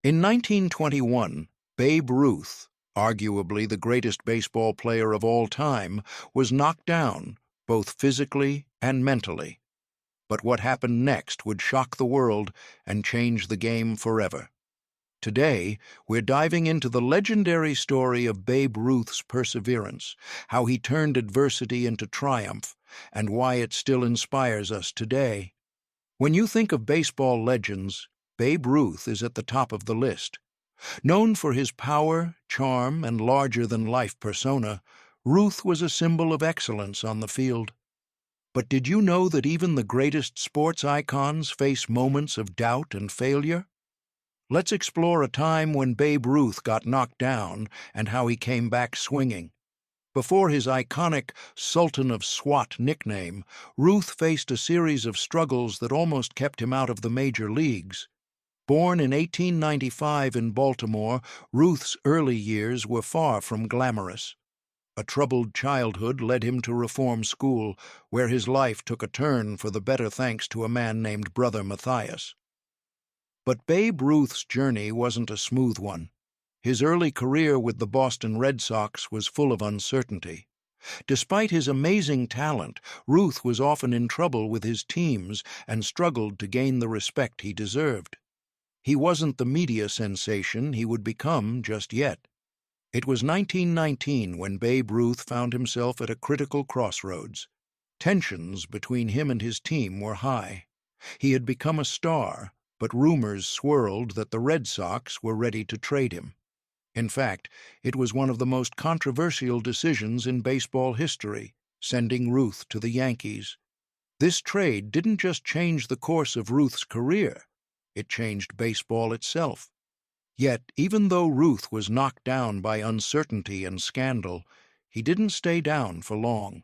In 1921, Babe Ruth, arguably the greatest baseball player of all time, was knocked down, both physically and mentally. But what happened next would shock the world and change the game forever. Today, we're diving into the legendary story of Babe Ruth's perseverance, how he turned adversity into triumph, and why it still inspires us today. When you think of baseball legends, Babe Ruth is at the top of the list. Known for his power, charm, and larger-than-life persona, Ruth was a symbol of excellence on the field. But did you know that even the greatest sports icons face moments of doubt and failure? Let's explore a time when Babe Ruth got knocked down and how he came back swinging. Before his iconic Sultan of Swat nickname, Ruth faced a series of struggles that almost kept him out of the major leagues. Born in 1895 in Baltimore, Ruth's early years were far from glamorous. A troubled childhood led him to reform school, where his life took a turn for the better thanks to a man named Brother Matthias. But Babe Ruth's journey wasn't a smooth one. His early career with the Boston Red Sox was full of uncertainty. Despite his amazing talent, Ruth was often in trouble with his teams and struggled to gain the respect he deserved. He wasn't the media sensation he would become just yet. It was 1919 when Babe Ruth found himself at a critical crossroads. Tensions between him and his team were high. He had become a star, but rumors swirled that the Red Sox were ready to trade him. In fact, it was one of the most controversial decisions in baseball history, sending Ruth to the Yankees. This trade didn't just change the course of Ruth's career, it changed baseball itself. Yet, even though Ruth was knocked down by uncertainty and scandal, he didn't stay down for long.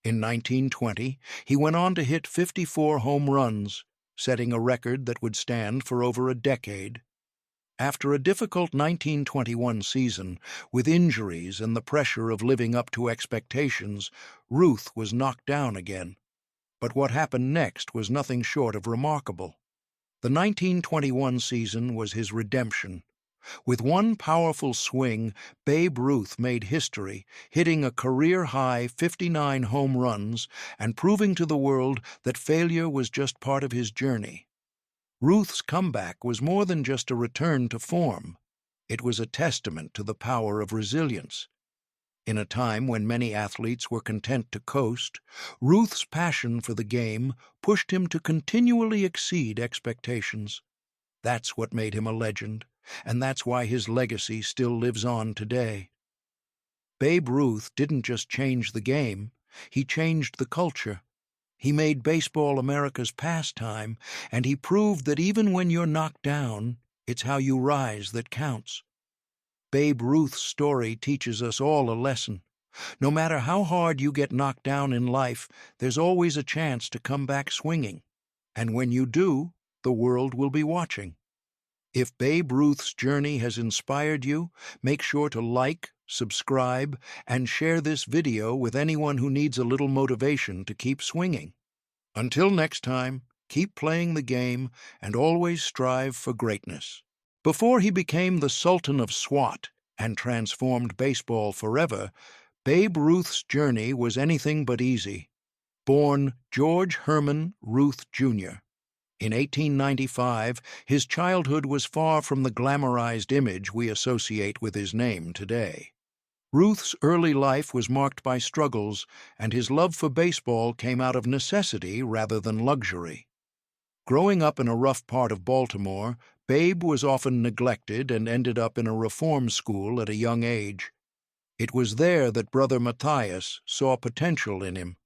In 1920, he went on to hit 54 home runs, setting a record that would stand for over a decade. After a difficult 1921 season, with injuries and the pressure of living up to expectations, Ruth was knocked down again. But what happened next was nothing short of remarkable. The 1921 season was his redemption. With one powerful swing, Babe Ruth made history, hitting a career-high 59 home runs and proving to the world that failure was just part of his journey. Ruth's comeback was more than just a return to form. It was a testament to the power of resilience. In a time when many athletes were content to coast, Ruth's passion for the game pushed him to continually exceed expectations. That's what made him a legend, and that's why his legacy still lives on today. Babe Ruth didn't just change the game, he changed the culture. He made baseball America's pastime, and he proved that even when you're knocked down, it's how you rise that counts. Babe Ruth's story teaches us all a lesson. No matter how hard you get knocked down in life, there's always a chance to come back swinging. And when you do, the world will be watching. If Babe Ruth's journey has inspired you, make sure to like, subscribe, and share this video with anyone who needs a little motivation to keep swinging. Until next time, keep playing the game and always strive for greatness. Before he became the Sultan of Swat and transformed baseball forever, Babe Ruth's journey was anything but easy. Born George Herman Ruth, Jr. In 1895, his childhood was far from the glamorized image we associate with his name today. Ruth's early life was marked by struggles, and his love for baseball came out of necessity rather than luxury. Growing up in a rough part of Baltimore, Babe was often neglected and ended up in a reform school at a young age. It was there that Brother Matthias saw potential in him.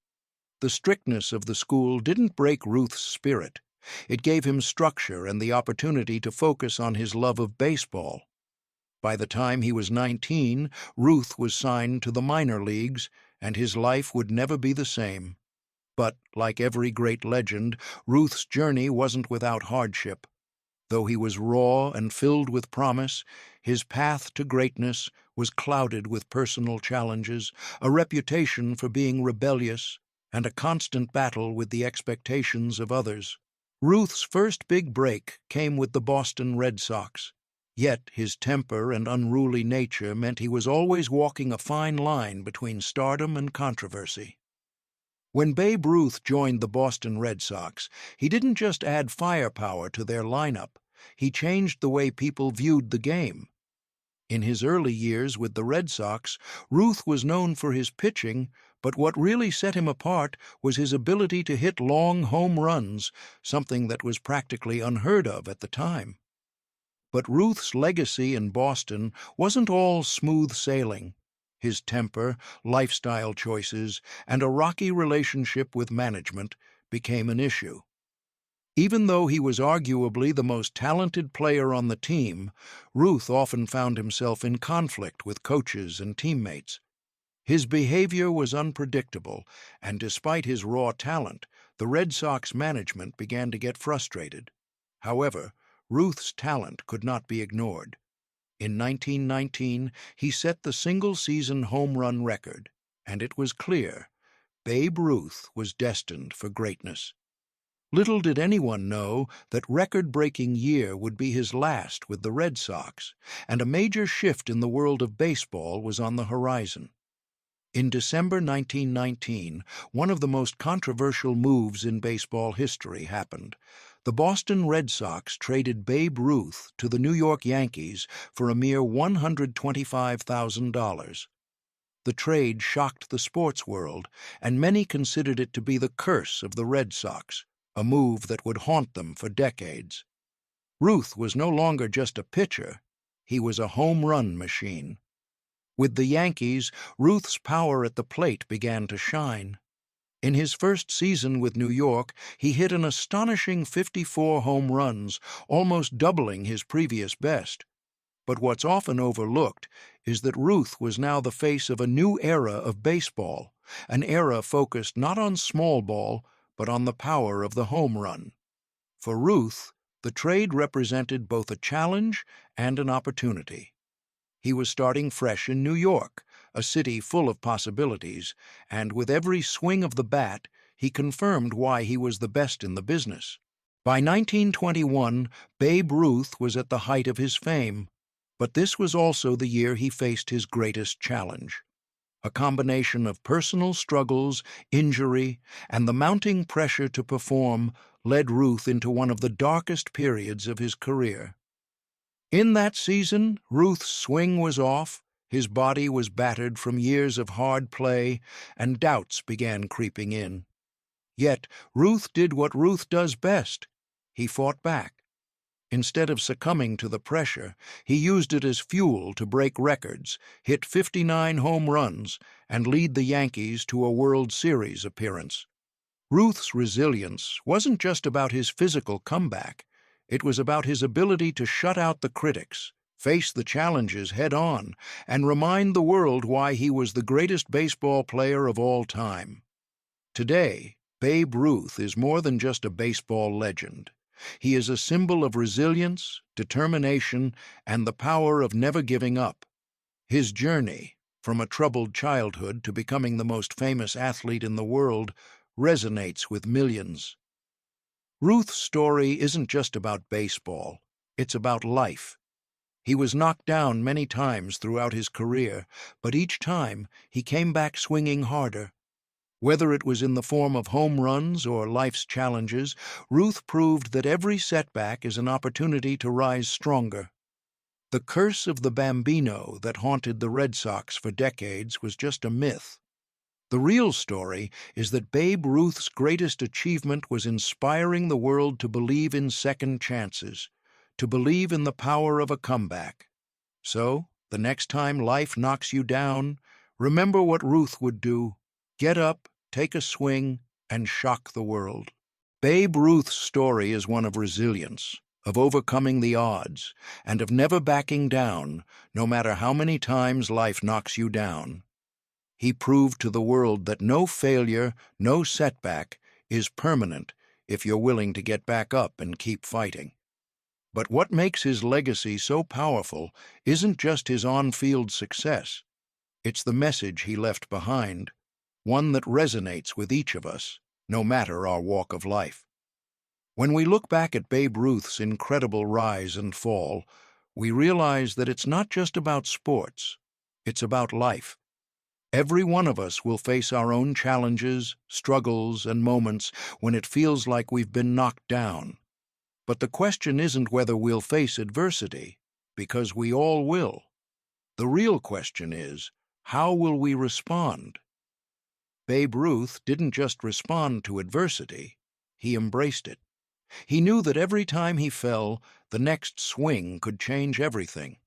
The strictness of the school didn't break Ruth's spirit. It gave him structure and the opportunity to focus on his love of baseball. By the time he was 19, Ruth was signed to the minor leagues, and his life would never be the same. But, like every great legend, Ruth's journey wasn't without hardship. Though he was raw and filled with promise, his path to greatness was clouded with personal challenges, a reputation for being rebellious, and a constant battle with the expectations of others. Ruth's first big break came with the Boston Red Sox. Yet his temper and unruly nature meant he was always walking a fine line between stardom and controversy. When Babe Ruth joined the Boston Red Sox, he didn't just add firepower to their lineup, he changed the way people viewed the game. In his early years with the Red Sox, Ruth was known for his pitching, but what really set him apart was his ability to hit long home runs, something that was practically unheard of at the time. But Ruth's legacy in Boston wasn't all smooth sailing. His temper, lifestyle choices, and a rocky relationship with management became an issue. Even though he was arguably the most talented player on the team, Ruth often found himself in conflict with coaches and teammates. His behavior was unpredictable, and despite his raw talent, the Red Sox management began to get frustrated. However, Ruth's talent could not be ignored. In 1919, he set the single-season home run record, and it was clear Babe Ruth was destined for greatness. Little did anyone know that record-breaking year would be his last with the Red Sox, and a major shift in the world of baseball was on the horizon. In December 1919, one of the most controversial moves in baseball history happened. The Boston Red Sox traded Babe Ruth to the New York Yankees for a mere $125,000. The trade shocked the sports world, and many considered it to be the curse of the Red Sox, a move that would haunt them for decades. Ruth was no longer just a pitcher, he was a home run machine. With the Yankees, Ruth's power at the plate began to shine. In his first season with New York, he hit an astonishing 54 home runs, almost doubling his previous best. But what's often overlooked is that Ruth was now the face of a new era of baseball, an era focused not on small ball, but on the power of the home run. For Ruth, the trade represented both a challenge and an opportunity. He was starting fresh in New York, a city full of possibilities, and with every swing of the bat, he confirmed why he was the best in the business. By 1921, Babe Ruth was at the height of his fame, but this was also the year he faced his greatest challenge. A combination of personal struggles, injury, and the mounting pressure to perform led Ruth into one of the darkest periods of his career. In that season, Ruth's swing was off, his body was battered from years of hard play, and doubts began creeping in. Yet Ruth did what Ruth does best. He fought back. Instead of succumbing to the pressure, he used it as fuel to break records, hit 59 home runs, and lead the Yankees to a World Series appearance. Ruth's resilience wasn't just about his physical comeback. It was about his ability to shut out the critics, face the challenges head-on, and remind the world why he was the greatest baseball player of all time. Today, Babe Ruth is more than just a baseball legend. He is a symbol of resilience, determination, and the power of never giving up. His journey, from a troubled childhood to becoming the most famous athlete in the world, resonates with millions. Ruth's story isn't just about baseball, it's about life. He was knocked down many times throughout his career, but each time he came back swinging harder. Whether it was in the form of home runs or life's challenges, Ruth proved that every setback is an opportunity to rise stronger. The curse of the Bambino that haunted the Red Sox for decades was just a myth. The real story is that Babe Ruth's greatest achievement was inspiring the world to believe in second chances, to believe in the power of a comeback. So, the next time life knocks you down, remember what Ruth would do. Get up, take a swing, and shock the world. Babe Ruth's story is one of resilience, of overcoming the odds, and of never backing down, no matter how many times life knocks you down. He proved to the world that no failure, no setback, is permanent if you're willing to get back up and keep fighting. But what makes his legacy so powerful isn't just his on-field success. It's the message he left behind, one that resonates with each of us, no matter our walk of life. When we look back at Babe Ruth's incredible rise and fall, we realize that it's not just about sports, it's about life. Every one of us will face our own challenges, struggles, and moments when it feels like we've been knocked down. But the question isn't whether we'll face adversity, because we all will. The real question is, how will we respond? Babe Ruth didn't just respond to adversity, he embraced it. He knew that every time he fell, the next swing could change everything.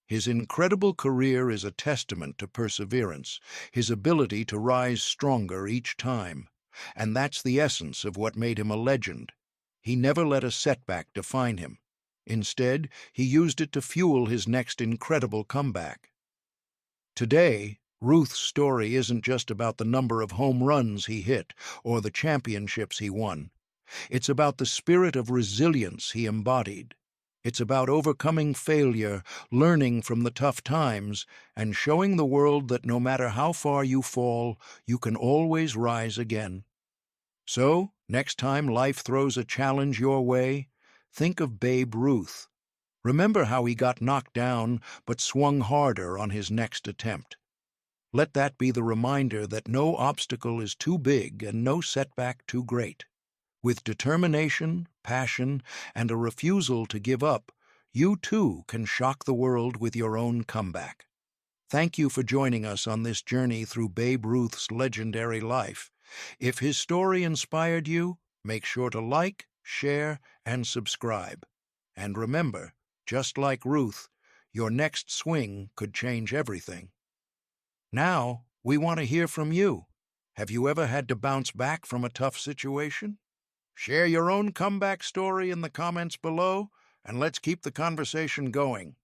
His incredible career is a testament to perseverance, his ability to rise stronger each time. And that's the essence of what made him a legend. He never let a setback define him. Instead, he used it to fuel his next incredible comeback. Today, Ruth's story isn't just about the number of home runs he hit or the championships he won. It's about the spirit of resilience he embodied. It's about overcoming failure, learning from the tough times, and showing the world that no matter how far you fall, you can always rise again. So, next time life throws a challenge your way, think of Babe Ruth. Remember how he got knocked down but swung harder on his next attempt. Let that be the reminder that no obstacle is too big and no setback too great. With determination, passion, and a refusal to give up, you too can shock the world with your own comeback. Thank you for joining us on this journey through Babe Ruth's legendary life. If his story inspired you, make sure to like, share, and subscribe. And remember, just like Ruth, your next swing could change everything. Now, we want to hear from you. Have you ever had to bounce back from a tough situation? Share your own comeback story in the comments below, and let's keep the conversation going.